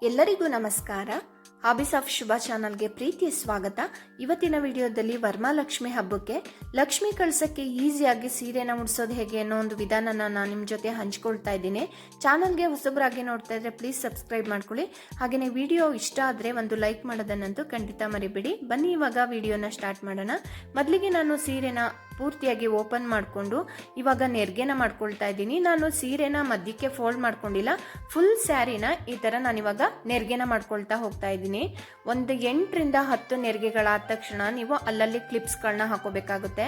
ಎಲ್ಲರಿಗೂ ನಮಸ್ಕಾರ. Hobbies of ಶುಭ ಚಾನಲ್ಗೆ ಪ್ರೀತಿಯ ಸ್ವಾಗತ. ಇವತ್ತಿನ ವಿಡಿಯೋದಲ್ಲಿ ವರಮಹಾಲಕ್ಷ್ಮಿ ಹಬ್ಬಕ್ಕೆ ಲಕ್ಷ್ಮಿ ಕಳ್ಸಕ್ಕೆ ಈಸಿಯಾಗಿ ಸೀರೆನ ಮುಡಿಸೋದು ಹೇಗೆ ಅನ್ನೋ ಒಂದು ವಿಧಾನನ ನಾನು ನಿಮ್ಮ ಜೊತೆ ಹಂಚ್ಕೊಳ್ತಾ ಇದ್ದೀನಿ. ಚಾನಲ್ಗೆ ಹೊಸಬರಾಗಿ ನೋಡ್ತಾ ಇದ್ರೆ ಪ್ಲೀಸ್ ಸಬ್ಸ್ಕ್ರೈಬ್ ಮಾಡ್ಕೊಳ್ಳಿ. ಹಾಗೆಯೇ ವಿಡಿಯೋ ಇಷ್ಟ ಆದರೆ ಒಂದು ಲೈಕ್ ಮಾಡೋದನ್ನಂತೂ ಖಂಡಿತ ಮರಿಬೇಡಿ. ಬನ್ನಿ ಇವಾಗ ವಿಡಿಯೋನ ಸ್ಟಾರ್ಟ್ ಮಾಡೋಣ. ಮೊದಲಿಗೆ ನಾನು ಸೀರೆನ ಪೂರ್ತಿಯಾಗಿ ಓಪನ್ ಮಾಡಿಕೊಂಡು ಇವಾಗ ನೆರಿಗೆನ ಮಾಡ್ಕೊಳ್ತಾ ಇದ್ದೀನಿ. ನಾನು ಸೀರೆನ ಮಧ್ಯಕ್ಕೆ ಫೋಲ್ಡ್ ಮಾಡ್ಕೊಂಡಿಲ್ಲ, ಫುಲ್ ಸ್ಯಾರಿನ ಈ ಥರ ನಾನಿವಾಗ ನೆರಿಗೆನ ಮಾಡ್ಕೊಳ್ತಾ ಹೋಗ್ತಾ ಇದ್ದೀನಿ. ಒಂದು 8 ರಿಂದ 10 ನೆರಿಗೆಗಳಾದ ತಕ್ಷಣ ನೀವು ಅಲ್ಲಲ್ಲಿ ಕ್ಲಿಪ್ಸ್ಗಳನ್ನ ಹಾಕೋಬೇಕಾಗುತ್ತೆ.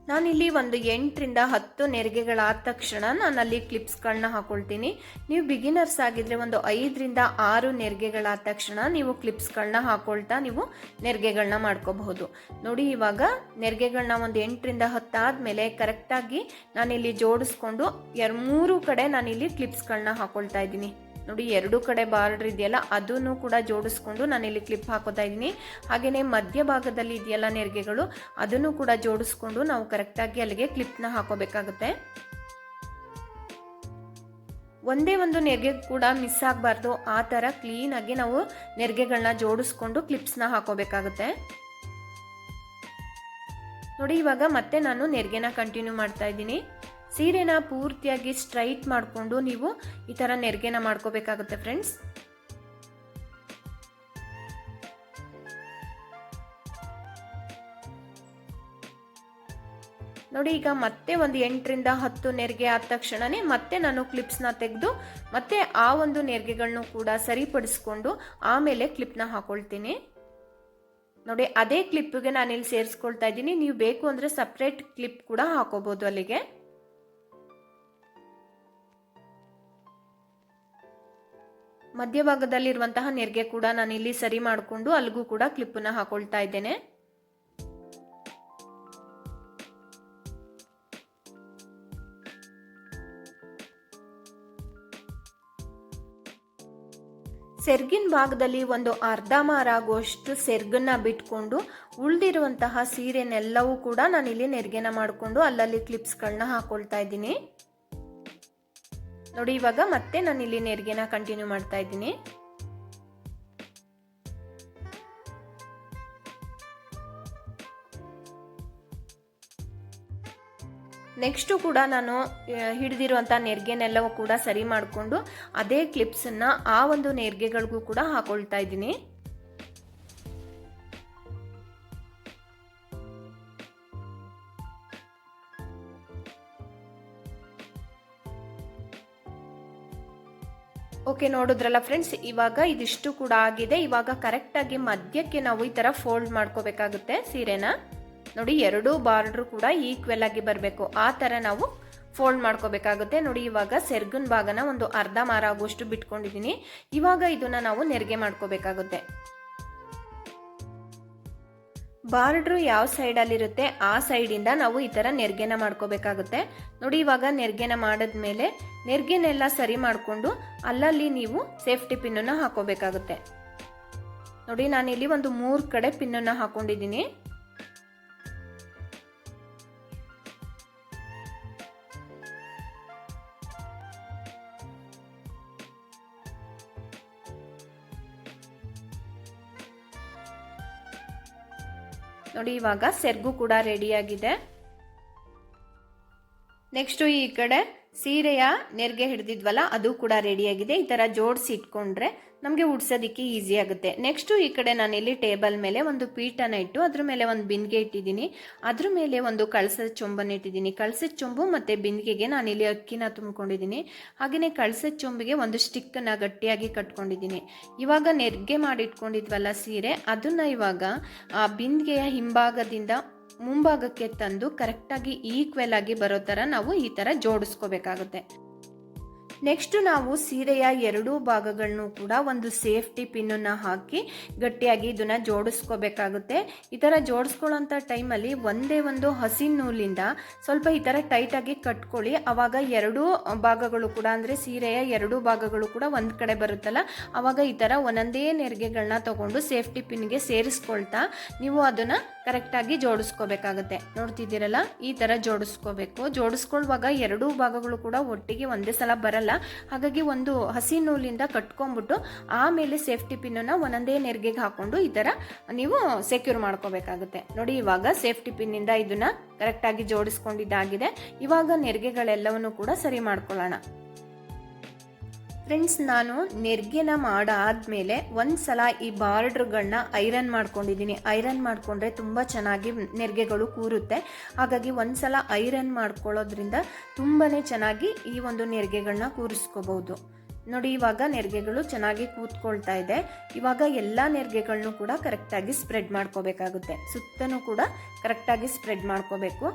ನಾನಿಲ್ಲಿ ಒಂದು 8 ರಿಂದ 10 ನೆರಿಗೆಗಳಾದ ತಕ್ಷಣ ನಾನಲ್ಲಿ ಕ್ಲಿಪ್ಸ್ಗಳನ್ನ ಹಾಕೊಳ್ತೀನಿ. ನೀವು ಬಿಗಿನರ್ಸ್ ಆಗಿದ್ರೆ ಒಂದು 5 ರಿಂದ 6 ನೆರಿಗೆಗಳಾದ ತಕ್ಷಣ ನೀವು ಕ್ಲಿಪ್ಸ್ಗಳನ್ನ ಹಾಕೊಳ್ತಾ ನೀವು ನೆರಿಗೆಗಳನ್ನ ಮಾಡ್ಕೋಬಹುದು. ನೋಡಿ, ಇವಾಗ ನೆರಿಗೆಗಳನ್ನ ಒಂದು 8 ರಿಂದ 10 ಆದ್ಮೇಲೆ ಕರೆಕ್ಟಾಗಿ ನಾನಿಲ್ಲಿ ಜೋಡಿಸ್ಕೊಂಡು 3 ಕಡೆ ನಾನಿಲ್ಲಿ ಕ್ಲಿಪ್ಸ್ಗಳನ್ನ ಹಾಕೊಳ್ತಾ ಇದ್ದೀನಿ. ನೋಡಿ, 2 ಕಡೆ ಬಾರ್ಡರ್ ಇದೆಯಲ್ಲ ಅದನ್ನು ಕೂಡ ಜೋಡಿಸ್ಕೊಂಡು ನಾನಿಲ್ಲಿ ಕ್ಲಿಪ್ ಹಾಕೋತಾ ಇದ್ದೀನಿ. ಹಾಗೆಯೇ ಮಧ್ಯ ಭಾಗದಲ್ಲಿ ಇದೆಯಲ್ಲ ನೆರಿಗೆಗಳು, ಅದನ್ನು ಕೂಡ ಜೋಡಿಸ್ಕೊಂಡು ನಾವು ಕರೆಕ್ಟಾಗಿ ಅಲ್ಲಿಗೆ ಕ್ಲಿಪ್ನ ಹಾಕೋಬೇಕಾಗುತ್ತೆ. ಒಂದೇ ಒಂದು ನೆರಿಗೆ ಕೂಡ ಮಿಸ್ ಆಗಬಾರ್ದು, ಆ ಥರ ಕ್ಲೀನಾಗಿ ನಾವು ನೆರಿಗೆಗಳನ್ನ ಜೋಡಿಸ್ಕೊಂಡು ಕ್ಲಿಪ್ಸ್ನ ಹಾಕೋಬೇಕಾಗುತ್ತೆ. ನೋಡಿ, ಇವಾಗ ಮತ್ತೆ ನಾನು ನೆರಿಗೆನ ಕಂಟಿನ್ಯೂ ಮಾಡ್ತಾ ಇದ್ದೀನಿ. ಸೀರೆನ ಪೂರ್ತಿಯಾಗಿ ಸ್ಟ್ರೈಟ್ ಮಾಡಿಕೊಂಡು ನೀವು ಈ ಥರ ನೆರಿಗೆನ ಮಾಡ್ಕೋಬೇಕಾಗುತ್ತೆ ಫ್ರೆಂಡ್ಸ್. ನೋಡಿ, ಈಗ ಮತ್ತೆ ಒಂದು 8 ರಿಂದ 10 ನೆರಿಗೆ ಆದ ತಕ್ಷಣನೇ ಮತ್ತೆ ನಾನು ಕ್ಲಿಪ್ಸ್ನ ತೆಗೆದು ಮತ್ತೆ ಆ ಒಂದು ನೆರಿಗೆಗಳನ್ನು ಕೂಡ ಸರಿಪಡಿಸ್ಕೊಂಡು ಆಮೇಲೆ ಕ್ಲಿಪ್ನ ಹಾಕೊಳ್ತೀನಿ. ನೋಡಿ, ಅದೇ ಕ್ಲಿಪ್ಗೆ ನಾನಿಲ್ಲಿ ಸೇರಿಸ್ಕೊಳ್ತಾ ಇದ್ದೀನಿ. ನೀವು ಬೇಕು ಅಂದರೆ ಸಪ್ರೇಟ್ ಕ್ಲಿಪ್ ಕೂಡ ಹಾಕೋಬಹುದು ಅಲ್ಲಿಗೆ. ಮಧ್ಯಭಾಗದಲ್ಲಿರುವಂತಹ ನೆರಿಗೆ ಕೂಡ ನಾನಿಲ್ಲಿ ಸರಿ ಮಾಡಿಕೊಂಡು ಅಲ್ಲಿಗೂ ಕೂಡ ಕ್ಲಿಪ್ಪನ್ನ ಹಾಕೊಳ್ತಾ ಇದ್ದೇನೆ. ಸೆರ್ಗಿನ ಭಾಗದಲ್ಲಿ ಒಂದು ಅರ್ಧ ಮಾರ ಆಗುವಷ್ಟು ಸೆರ್ಗನ್ನ ಬಿಟ್ಕೊಂಡು ಉಳಿದಿರುವಂತಹ ಸೀರೆನೆಲ್ಲವೂ ಕೂಡ ನಾನಿಲ್ಲಿ ನೆರಿಗೆನ ಮಾಡಿಕೊಂಡು ಅಲ್ಲಲ್ಲಿ ಕ್ಲಿಪ್ಸ್ಗಳನ್ನ ಹಾಕೊಳ್ತಾ ಇದ್ದೀನಿ. ನೋಡಿ, ಇವಾಗ ಮತ್ತೆ ನಾನಿಲ್ಲಿ ನೆರಿಗೆನ ಕಂಟಿನ್ಯೂ ಮಾಡ್ತಾ ಇದ್ದೀನಿ. ನೆಕ್ಸ್ಟು ಕೂಡ ನಾನು ಹಿಡಿದಿರುವಂಥ ನೆರಿಗೆನೆಲ್ಲವೂ ಕೂಡ ಸರಿ ಮಾಡಿಕೊಂಡು ಅದೇ ಕ್ಲಿಪ್ಸನ್ನ ಆ ಒಂದು ನೆರಿಗೆಗಳಿಗೂ ಕೂಡ ಹಾಕೊಳ್ತಾ ಇದ್ದೀನಿ. ಓಕೆ, ನೋಡಿದ್ರಲ್ಲ ಫ್ರೆಂಡ್ಸ್, ಇವಾಗ ಇದಿಷ್ಟು ಕೂಡ ಆಗಿದೆ. ಇವಾಗ ಕರೆಕ್ಟಾಗಿ ಮಧ್ಯಕ್ಕೆ ನಾವು ಈ ಥರ ಫೋಲ್ಡ್ ಮಾಡ್ಕೋಬೇಕಾಗುತ್ತೆ ಸೀರೆನ. ನೋಡಿ, 2 ಬಾರ್ಡ್ರು ಕೂಡ ಈಕ್ವಲ್ ಆಗಿ ಬರಬೇಕು, ಆ ಥರ ನಾವು ಫೋಲ್ಡ್ ಮಾಡ್ಕೋಬೇಕಾಗುತ್ತೆ. ನೋಡಿ, ಇವಾಗ ಸೆರ್ಗನ್ ಭಾಗನ ಒಂದು ಅರ್ಧ ಮಾರ ಆಗುವಷ್ಟು ಬಿಟ್ಕೊಂಡಿದ್ದೀನಿ. ಇವಾಗ ಇದನ್ನ ನಾವು ನೆರಿಗೆ ಮಾಡ್ಕೋಬೇಕಾಗುತ್ತೆ. ಬಾರ್ಡ್ರು ಯಾವ ಸೈಡಲ್ಲಿರುತ್ತೆ ಆ ಸೈಡಿಂದ ನಾವು ಈ ಥರ ನೆರಿಗೆನ ಮಾಡ್ಕೋಬೇಕಾಗುತ್ತೆ. ನೋಡಿ, ಇವಾಗ ನೆರಿಗೆನ ಮಾಡಿದ್ಮೇಲೆ ನೆರಿಗೆನೆಲ್ಲ ಸರಿ ಮಾಡಿಕೊಂಡು ಅಲ್ಲಲ್ಲಿ ನೀವು ಸೇಫ್ಟಿ ಪಿನ್ನನ್ನು ಹಾಕೋಬೇಕಾಗುತ್ತೆ. ನೋಡಿ, ನಾನಿಲ್ಲಿ ಒಂದು 3 ಕಡೆ ಪಿನ್ನನ್ನು ಹಾಕೊಂಡಿದ್ದೀನಿ. ನೋಡಿ, ಇವಾಗ ಸೆರ್ಗು ಕೂಡ ರೆಡಿಯಾಗಿದೆ. ನೆಕ್ಸ್ಟು ಈ ಕಡೆ ಸೀರೆಯ ನೆರಿಗೆ ಹಿಡಿದಿದ್ವಲ್ಲ ಅದು ಕೂಡ ರೆಡಿಯಾಗಿದೆ. ಈ ಥರ ಜೋಡಿಸಿ ಇಟ್ಕೊಂಡ್ರೆ ನಮಗೆ ಉಡ್ಸೋದಕ್ಕೆ ಈಸಿ ಆಗುತ್ತೆ. ನೆಕ್ಸ್ಟು ಈ ಕಡೆ ನಾನಿಲ್ಲಿ ಟೇಬಲ್ ಮೇಲೆ ಒಂದು ಪೀಠನ ಇಟ್ಟು ಅದ್ರ ಮೇಲೆ ಒಂದು ಬಿಂದಿಗೆ ಇಟ್ಟಿದ್ದೀನಿ. ಅದ್ರ ಮೇಲೆ ಒಂದು ಕಳಸದ ಚೊಂಬನ್ನು ಇಟ್ಟಿದ್ದೀನಿ. ಕಳಸದ ಚೊಂಬು ಮತ್ತು ಬಿಂದಿಗೆಗೆ ನಾನಿಲ್ಲಿ ಅಕ್ಕಿನ ತುಂಬಿಕೊಂಡಿದ್ದೀನಿ. ಹಾಗೆಯೇ ಕಳಸದ ಚೊಂಬಿಗೆ ಒಂದು ಸ್ಟಿಕ್ಕನ್ನು ಗಟ್ಟಿಯಾಗಿ ಕಟ್ಕೊಂಡಿದ್ದೀನಿ. ಇವಾಗ ನೆರಿಗೆ ಮಾಡಿಟ್ಕೊಂಡಿದ್ವಲ್ಲ ಸೀರೆ, ಅದನ್ನು ಇವಾಗ ಆ ಬಿಂದಿಗೆಯ ಹಿಂಭಾಗದಿಂದ ಮುಂಭಾಗಕ್ಕೆ ತಂದು ಕರೆಕ್ಟಾಗಿ ಈಕ್ವಲ್ ಆಗಿ ಬರೋ ಥರ ನಾವು ಈ ಥರ ಜೋಡಿಸ್ಕೋಬೇಕಾಗುತ್ತೆ. ನೆಕ್ಸ್ಟ್ ನಾವು ಸೀರೆಯ 2 ಭಾಗಗಳನ್ನು ಕೂಡ ಒಂದು ಸೇಫ್ಟಿ ಪಿನ್ನನ್ನು ಹಾಕಿ ಗಟ್ಟಿಯಾಗಿ ಇದನ್ನ ಜೋಡಿಸ್ಕೋಬೇಕಾಗುತ್ತೆ. ಈ ಥರ ಜೋಡಿಸ್ಕೊಳ್ಳೋಂಥ ಟೈಮಲ್ಲಿ ಒಂದೇ ಒಂದು ಹಸಿ ನೂಲಿಂದ ಸ್ವಲ್ಪ ಈ ಥರ ಟೈಟಾಗಿ ಕಟ್ಕೊಳ್ಳಿ. ಆವಾಗ 2 ಭಾಗಗಳು ಕೂಡ ಅಂದರೆ ಸೀರೆಯ 2 ಭಾಗಗಳು ಕೂಡ ಒಂದು ಕಡೆ ಬರುತ್ತಲ್ಲ, ಆವಾಗ ಈ ಥರ ಒಂದೊಂದೇ ನೆರಿಗೆಗಳನ್ನ ತಗೊಂಡು ಸೇಫ್ಟಿ ಪಿನ್ಗೆ ಸೇರಿಸ್ಕೊಳ್ತಾ ನೀವು ಅದನ್ನು ಕರೆಕ್ಟಾಗಿ ಜೋಡಿಸ್ಕೋಬೇಕಾಗುತ್ತೆ. ನೋಡ್ತಿದ್ದೀರಲ್ಲ, ಈ ಥರ ಜೋಡಿಸ್ಕೋಬೇಕು. ಜೋಡಿಸ್ಕೊಳ್ಳುವಾಗ 2 ಭಾಗಗಳು ಕೂಡ ಒಟ್ಟಿಗೆ ಒಂದೇ ಸಲ ಬರಲ್ಲ, ಹಾಗಾಗಿ ಒಂದು ಹಸಿ ನೂಲಿಂದ ಕಟ್ಕೊಂಡ್ಬಿಟ್ಟು ಆಮೇಲೆ ಸೇಫ್ಟಿ ಪಿನ್ನನ್ನು ಒಂದೊಂದೇ ನೆರಿಗೆಗೆ ಹಾಕೊಂಡು ಈ ಥರ ನೀವು ಸೆಕ್ಯೂರ್ ಮಾಡ್ಕೋಬೇಕಾಗುತ್ತೆ ನೋಡಿ. ಇವಾಗ ಸೇಫ್ಟಿ ಪಿನ್ನಿಂದ ಇದನ್ನ ಕರೆಕ್ಟಾಗಿ ಜೋಡಿಸ್ಕೊಂಡಿದ್ದಾಗಿದೆ. ಇವಾಗ ನೆರಿಗೆಗಳೆಲ್ಲವನ್ನು ಕೂಡ ಸರಿ ಮಾಡ್ಕೊಳ್ಳೋಣ. ಫ್ರೆಂಡ್ಸ್, ನಾನು ನೆರಿಗೆನ ಮಾಡಾದ್ಮೇಲೆ ಒಂದ್ಸಲ ಈ ಬಾರ್ಡ್ರ್ಗಳನ್ನ ಐರನ್ ಮಾಡ್ಕೊಂಡಿದ್ದೀನಿ. ಐರನ್ ಮಾಡಿಕೊಂಡ್ರೆ ತುಂಬ ಚೆನ್ನಾಗಿ ನೆರಿಗೆಗಳು ಕೂರುತ್ತೆ. ಹಾಗಾಗಿ ಒಂದ್ಸಲ ಐರನ್ ಮಾಡ್ಕೊಳ್ಳೋದ್ರಿಂದ ತುಂಬಾ ಚೆನ್ನಾಗಿ ಈ ಒಂದು ನೆರಿಗೆಗಳನ್ನ ಕೂರಿಸ್ಕೋಬಹುದು ನೋಡಿ. ಇವಾಗ ನೆರಿಗೆಗಳು ಚೆನ್ನಾಗಿ ಕೂತ್ಕೊಳ್ತಾ ಇದೆ. ಇವಾಗ ಎಲ್ಲ ನೆರಿಗೆಗಳನ್ನು ಕೂಡ ಕರೆಕ್ಟಾಗಿ ಸ್ಪ್ರೆಡ್ ಮಾಡ್ಕೋಬೇಕಾಗುತ್ತೆ. ಸುತ್ತನೂ ಕೂಡ ಕರೆಕ್ಟಾಗಿ ಸ್ಪ್ರೆಡ್ ಮಾಡ್ಕೋಬೇಕು.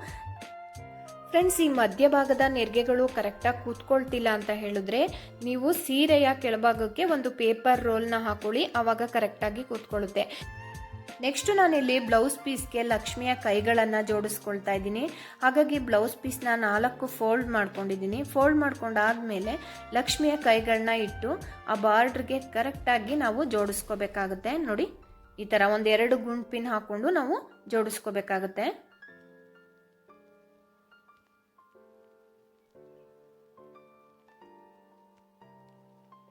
ಫ್ರೆಂಡ್ಸ್, ಈ ಮಧ್ಯಭಾಗದ ನೆರಿಗೆಗಳು ಕರೆಕ್ಟಾಗಿ ಕೂತ್ಕೊಳ್ತಿಲ್ಲ ಅಂತ ಹೇಳಿದ್ರೆ ನೀವು ಸೀರೆಯ ಕೆಳಭಾಗಕ್ಕೆ ಒಂದು ಪೇಪರ್ ರೋಲ್ನ ಹಾಕೊಳ್ಳಿ, ಆವಾಗ ಕರೆಕ್ಟಾಗಿ ಕೂತ್ಕೊಳ್ಳುತ್ತೆ. ನೆಕ್ಸ್ಟ್ ನಾನಿಲ್ಲಿ ಬ್ಲೌಸ್ ಪೀಸ್ಗೆ ಲಕ್ಷ್ಮಿಯ ಕೈಗಳನ್ನು ಜೋಡಿಸ್ಕೊಳ್ತಾ ಇದ್ದೀನಿ. ಹಾಗಾಗಿ ಬ್ಲೌಸ್ ಪೀಸ್ನ 4 ಫೋಲ್ಡ್ ಮಾಡ್ಕೊಂಡಿದ್ದೀನಿ. ಫೋಲ್ಡ್ ಮಾಡ್ಕೊಂಡಾದ್ಮೇಲೆ ಲಕ್ಷ್ಮಿಯ ಕೈಗಳನ್ನ ಇಟ್ಟು ಆ ಬಾರ್ಡ್ರಿಗೆ ಕರೆಕ್ಟಾಗಿ ನಾವು ಜೋಡಿಸ್ಕೋಬೇಕಾಗುತ್ತೆ ನೋಡಿ. ಈ ಥರ 1-2 ಗುಂಡ್ ಪಿನ್ ಹಾಕೊಂಡು ನಾವು ಜೋಡಿಸ್ಕೋಬೇಕಾಗುತ್ತೆ.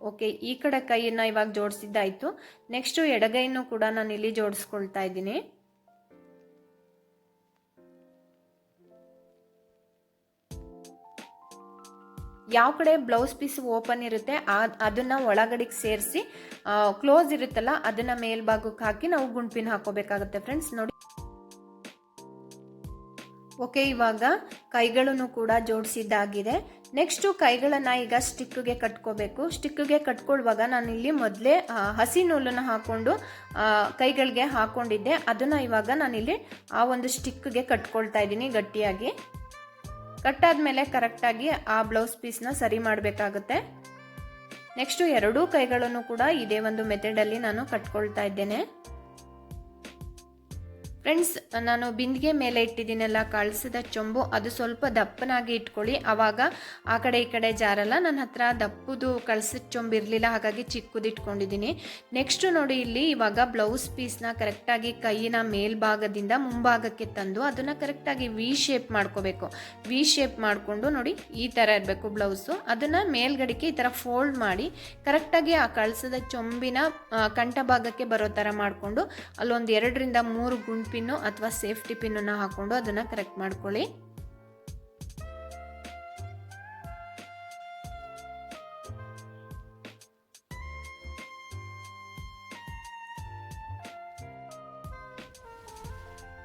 ಓಕೆ, ಈ ಕಡೆ ಕೈಯನ್ನ ಇವಾಗ ಜೋಡಿಸಿದ್ದಾಯ್ತು. ನೆಕ್ಸ್ಟ್ ಎಡಗೈಯನ್ನು ಕೂಡ ನಾನು ಇಲ್ಲಿ ಜೋಡಿಸ್ಕೊಳ್ತಾ ಇದ್ದೀನಿ. ಯಾವ ಕಡೆ ಬ್ಲೌಸ್ ಪೀಸ್ ಓಪನ್ ಇರುತ್ತೆ ಅದನ್ನ ಒಳಗಡೆಗೆ ಸೇರಿಸಿ, ಕ್ಲೋಸ್ ಇರುತ್ತಲ್ಲ ಅದನ್ನ ಮೇಲ್ಭಾಗಕ್ಕೆ ಹಾಕಿ ನಾವು ಗುಂಡ್ಪಿನ್ ಹಾಕೋಬೇಕಾಗುತ್ತೆ ಫ್ರೆಂಡ್ಸ್ ನೋಡಿ. ಓಕೆ, ಇವಾಗ ಕೈಗಳನ್ನು ಕೂಡ ಜೋಡಿಸಿದ್ದಾಗಿದೆ. ನೆಕ್ಸ್ಟು ಕೈಗಳನ್ನು ಈಗ ಸ್ಟಿಕ್ಗೆ ಕಟ್ಕೋಬೇಕು. ಸ್ಟಿಕ್ಗೆ ಕಟ್ಕೊಳ್ಳುವಾಗ ನಾನು ಇಲ್ಲಿ ಮೊದಲೇ ಹಸಿ ನೂಲನ್ನು ಹಾಕೊಂಡು ಕೈಗಳಿಗೆ ಹಾಕೊಂಡಿದ್ದೆ. ಅದನ್ನು ಇವಾಗ ನಾನಿಲ್ಲಿ ಆ ಒಂದು ಸ್ಟಿಕ್ಗೆ ಕಟ್ಕೊಳ್ತಾ ಇದ್ದೀನಿ ಗಟ್ಟಿಯಾಗಿ. ಕಟ್ಟಾದ್ಮೇಲೆ ಕರೆಕ್ಟಾಗಿ ಆ ಬ್ಲೌಸ್ ಪೀಸ್ನ ಸರಿ ಮಾಡಬೇಕಾಗುತ್ತೆ. ನೆಕ್ಸ್ಟು ಎರಡೂ ಕೈಗಳನ್ನು ಕೂಡ ಇದೇ ಒಂದು ಮೆಥಡಲ್ಲಿ ನಾನು ಕಟ್ಕೊಳ್ತಾ ಇದ್ದೇನೆ. ಫ್ರೆಂಡ್ಸ್, ನಾನು ಬಿಂದಿಗೆ ಮೇಲೆ ಇಟ್ಟಿದ್ದೀನಲ್ಲ ಕಳಿಸಿದ ಚೊಂಬು, ಅದು ಸ್ವಲ್ಪ ದಪ್ಪನಾಗಿ ಇಟ್ಕೊಳ್ಳಿ, ಆವಾಗ ಆ ಕಡೆ ಈ ಕಡೆ ಜಾರಲ್ಲ. ನನ್ನ ಹತ್ರ ದಪ್ಪದು ಕಳಿಸಿದ ಚೊಂಬು ಇರಲಿಲ್ಲ, ಹಾಗಾಗಿ ಚಿಕ್ಕದು ಇಟ್ಕೊಂಡಿದ್ದೀನಿ. ನೆಕ್ಸ್ಟು ನೋಡಿ, ಇಲ್ಲಿ ಇವಾಗ ಬ್ಲೌಸ್ ಪೀಸ್ನ ಕರೆಕ್ಟಾಗಿ ಕೈಯಿನ ಮೇಲ್ಭಾಗದಿಂದ ಮುಂಭಾಗಕ್ಕೆ ತಂದು ಅದನ್ನು ಕರೆಕ್ಟಾಗಿ ವಿ ಶೇಪ್ ಮಾಡ್ಕೋಬೇಕು. ವಿ ಶೇಪ್ ಮಾಡಿಕೊಂಡು ನೋಡಿ ಈ ಥರ ಇರಬೇಕು ಬ್ಲೌಸು. ಅದನ್ನು ಮೇಲ್ಗಡೆಗೆ ಈ ಥರ ಫೋಲ್ಡ್ ಮಾಡಿ ಕರೆಕ್ಟಾಗಿ ಆ ಕಳಿಸಿದ ಚೊಂಬಿನ ಕಂಠ ಭಾಗಕ್ಕೆ ಬರೋ ಥರ ಮಾಡಿಕೊಂಡು ಅಲ್ಲೊಂದು 2-3 ಗುಂಡು ಪಿನ್ನು ಅಥವಾ ಸೇಫ್ಟಿ ಪಿನ್ನನ್ನು ಹಾಕೊಂಡು ಅದನ್ನ ಕರೆಕ್ಟ್ ಮಾಡ್ಕೊಳ್ಳಿ.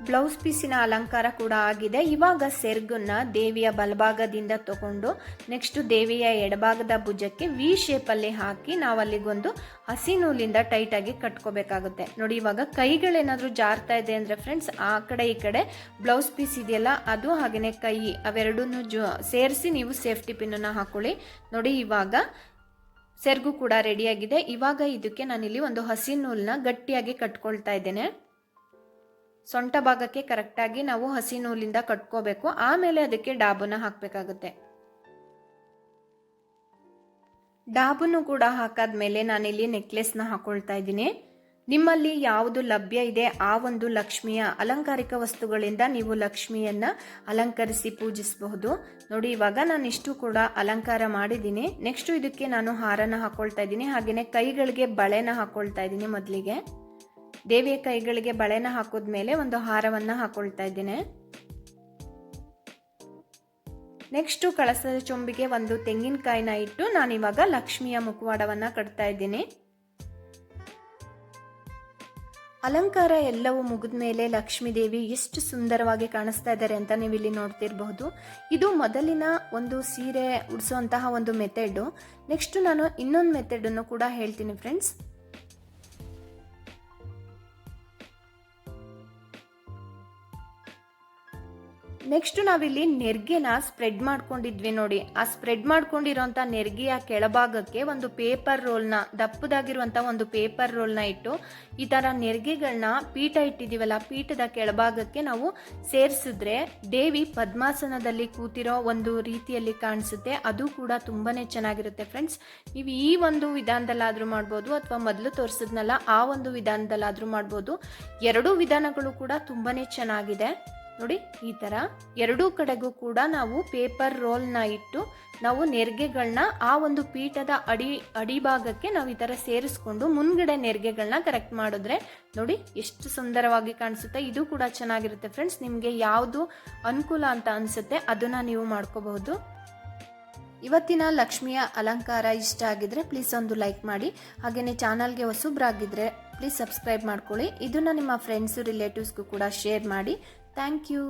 ಬ್ಲೌಸ್ ಪೀಸಿನ ಅಲಂಕಾರ ಕೂಡ ಆಗಿದೆ. ಇವಾಗ ಸೆರ್ಗನ್ನ ದೇವಿಯ ಬಲಭಾಗದಿಂದ ತಗೊಂಡು ನೆಕ್ಸ್ಟ್ ದೇವಿಯ ಎಡಭಾಗದ ಭುಜಕ್ಕೆ ವಿ ಶೇಪಲ್ಲಿ ಹಾಕಿ ನಾವು ಅಲ್ಲಿಗೊಂದು ಹಸಿ ನೂಲಿಂದ ಟೈಟ್ ಆಗಿ ಕಟ್ಕೋಬೇಕಾಗುತ್ತೆ ನೋಡಿ. ಇವಾಗ ಕೈಗಳೇನಾದ್ರೂ ಜಾರ್ತಾ ಇದೆ ಅಂದ್ರೆ ಫ್ರೆಂಡ್ಸ್, ಆ ಕಡೆ ಈ ಕಡೆ ಬ್ಲೌಸ್ ಪೀಸ್ ಇದೆಯಲ್ಲ ಅದು ಹಾಗೇನೆ ಕೈ ಅವೆರಡನ್ನು ಸೇರಿಸಿ ನೀವು ಸೇಫ್ಟಿ ಪಿನ್ನನ್ನು ಹಾಕೊಳ್ಳಿ ನೋಡಿ. ಇವಾಗ ಸೆರ್ಗು ಕೂಡ ರೆಡಿಯಾಗಿದೆ. ಇವಾಗ ಇದಕ್ಕೆ ನಾನಿಲ್ಲಿ ಒಂದು ಹಸಿ ನೂಲನ್ನ ಗಟ್ಟಿಯಾಗಿ ಕಟ್ಕೊಳ್ತಾ ಇದ್ದೇನೆ. ಸೊಂಟ ಭಾಗಕ್ಕೆ ಕರೆಕ್ಟಾಗಿ ನಾವು ಹಸಿ ನೂಲಿಂದ ಕಟ್ಕೋಬೇಕು. ಆಮೇಲೆ ಅದಕ್ಕೆ ಡಾಬನ್ನ ಹಾಕಬೇಕಾಗುತ್ತೆ. ಡಾಬನ್ನು ಕೂಡ ಹಾಕಾದ್ಮೇಲೆ ನಾನಿಲ್ಲಿ ನೆಕ್ಲೆಸ್ನ ಹಾಕೊಳ್ತಾ ಇದ್ದೀನಿ. ನಿಮ್ಮಲ್ಲಿ ಯಾವುದು ಲಭ್ಯ ಇದೆ ಆ ಒಂದು ಲಕ್ಷ್ಮಿಯ ಅಲಂಕಾರಿಕ ವಸ್ತುಗಳಿಂದ ನೀವು ಲಕ್ಷ್ಮಿಯನ್ನ ಅಲಂಕರಿಸಿ ಪೂಜಿಸಬಹುದು ನೋಡಿ. ಇವಾಗ ನಾನು ಇಷ್ಟು ಕೂಡ ಅಲಂಕಾರ ಮಾಡಿದ್ದೀನಿ. ನೆಕ್ಸ್ಟ್ ಇದಕ್ಕೆ ನಾನು ಹಾರನ ಹಾಕೊಳ್ತಾ ಇದ್ದೀನಿ. ಹಾಗೆಯೇ ಕೈಗಳಿಗೆ ಬಳೆನ ಹಾಕೊಳ್ತಾ ಇದ್ದೀನಿ. ಮೊದಲಿಗೆ ದೇವಿಯ ಕೈಗಳಿಗೆ ಬಳೆನ ಹಾಕಿದ್ಮೇಲೆ ಒಂದು ಹಾರವನ್ನ ಹಾಕೊಳ್ತಾ ಇದ್ದೇನೆ. ನೆಕ್ಸ್ಟ್ ಕಳಸದ ಚೊಂಬಿಗೆ ಒಂದು ತೆಂಗಿನಕಾಯಿನ ಇಟ್ಟು ನಾನಿವಾಗ ಲಕ್ಷ್ಮಿಯ ಮುಖವಾಡವನ್ನ ಕಟ್ತಾ ಇದ್ದೀನಿ. ಅಲಂಕಾರ ಎಲ್ಲವೂ ಮುಗಿದ ಮೇಲೆ ಲಕ್ಷ್ಮೀ ದೇವಿ ಎಷ್ಟು ಸುಂದರವಾಗಿ ಕಾಣಿಸ್ತಾ ಇದ್ದಾರೆ ಅಂತ ನೀವು ಇಲ್ಲಿ ನೋಡ್ತಿರಬಹುದು. ಇದು ಮೊದಲಿನ ಒಂದು ಸೀರೆ ಉಡಿಸುವಂತಹ ಒಂದು ಮೆಥಡ್. ನೆಕ್ಸ್ಟ್ ನಾನು ಇನ್ನೊಂದು ಮೆಥಡ್ ಅನ್ನು ಕೂಡ ಹೇಳ್ತೀನಿ ಫ್ರೆಂಡ್ಸ್. ನೆಕ್ಸ್ಟ್ ನಾವಿಲ್ಲಿ ನೆರಿಗೆನ ಸ್ಪ್ರೆಡ್ ಮಾಡ್ಕೊಂಡಿದ್ವಿ ನೋಡಿ. ಆ ಸ್ಪ್ರೆಡ್ ಮಾಡ್ಕೊಂಡಿರೋಂಥ ನೆರಿಗೆಯ ಕೆಳಭಾಗಕ್ಕೆ ಒಂದು ಪೇಪರ್ ರೋಲ್ನ, ದಪ್ಪದಾಗಿರುವಂಥ ಒಂದು ಪೇಪರ್ ರೋಲ್ನ ಇಟ್ಟು ಈ ಥರ ನೆರಿಗೆಗಳನ್ನ ಪೀಠ ಇಟ್ಟಿದ್ದೀವಲ್ಲ, ಪೀಠದ ಕೆಳಭಾಗಕ್ಕೆ ನಾವು ಸೇರಿಸಿದ್ರೆ ದೇವಿ ಪದ್ಮಾಸನದಲ್ಲಿ ಕೂತಿರೋ ಒಂದು ರೀತಿಯಲ್ಲಿ ಕಾಣಿಸುತ್ತೆ. ಅದು ಕೂಡ ತುಂಬಾನೇ ಚೆನ್ನಾಗಿರುತ್ತೆ ಫ್ರೆಂಡ್ಸ್. ನೀವು ಈ ಒಂದು ವಿಧಾನದಲ್ಲಾದರೂ ಮಾಡ್ಬೋದು ಅಥವಾ ಮೊದಲು ತೋರಿಸಿದ್ನಲ್ಲ ಆ ಒಂದು ವಿಧಾನದಲ್ಲಾದರೂ ಮಾಡ್ಬೋದು. ಎರಡೂ ವಿಧಾನಗಳು ಕೂಡ ತುಂಬಾನೇ ಚೆನ್ನಾಗಿದೆ ನೋಡಿ ಈ ಥರ ಎರಡೂ ಕಡೆಗೂ ಕೂಡ ನಾವು ಪೇಪರ್ ರೋಲ್ನ ಇಟ್ಟು ನಾವು ನೆರಿಗೆಗಳನ್ನ ಆ ಒಂದು ಪೀಠದ ಅಡಿಭಾಗಕ್ಕೆ ನಾವು ಈ ಥರ ಸೇರಿಸ್ಕೊಂಡು ಮುಂದ್ಗಡೆ ನೆರಿಗೆಗಳನ್ನ ಕರೆಕ್ಟ್ ಮಾಡಿದ್ರೆ ನೋಡಿ ಎಷ್ಟು ಸುಂದರವಾಗಿ ಕಾಣಿಸುತ್ತೆ. ಇದು ಕೂಡ ಚೆನ್ನಾಗಿರುತ್ತೆ ಫ್ರೆಂಡ್ಸ್. ನಿಮಗೆ ಯಾವುದು ಅನುಕೂಲ ಅಂತ ಅನಿಸುತ್ತೆ ಅದನ್ನು ನೀವು ಮಾಡ್ಕೋಬಹುದು. ಇವತ್ತಿನ ಲಕ್ಷ್ಮಿಯ ಅಲಂಕಾರ ಇಷ್ಟ ಆಗಿದ್ರೆ ಪ್ಲೀಸ್ ಒಂದು ಲೈಕ್ ಮಾಡಿ. ಹಾಗೆಯೇ ಚಾನಲ್ಗೆ ಹೊಸಬ್ರಾಗಿದ್ದರೆ ಪ್ಲೀಸ್ ಸಬ್ಸ್ಕ್ರೈಬ್ ಮಾಡ್ಕೊಳ್ಳಿ. ಇದನ್ನು ನಿಮ್ಮ ಫ್ರೆಂಡ್ಸು ರಿಲೇಟಿವ್ಸ್ಗೂ ಕೂಡ ಶೇರ್ ಮಾಡಿ. Thank you.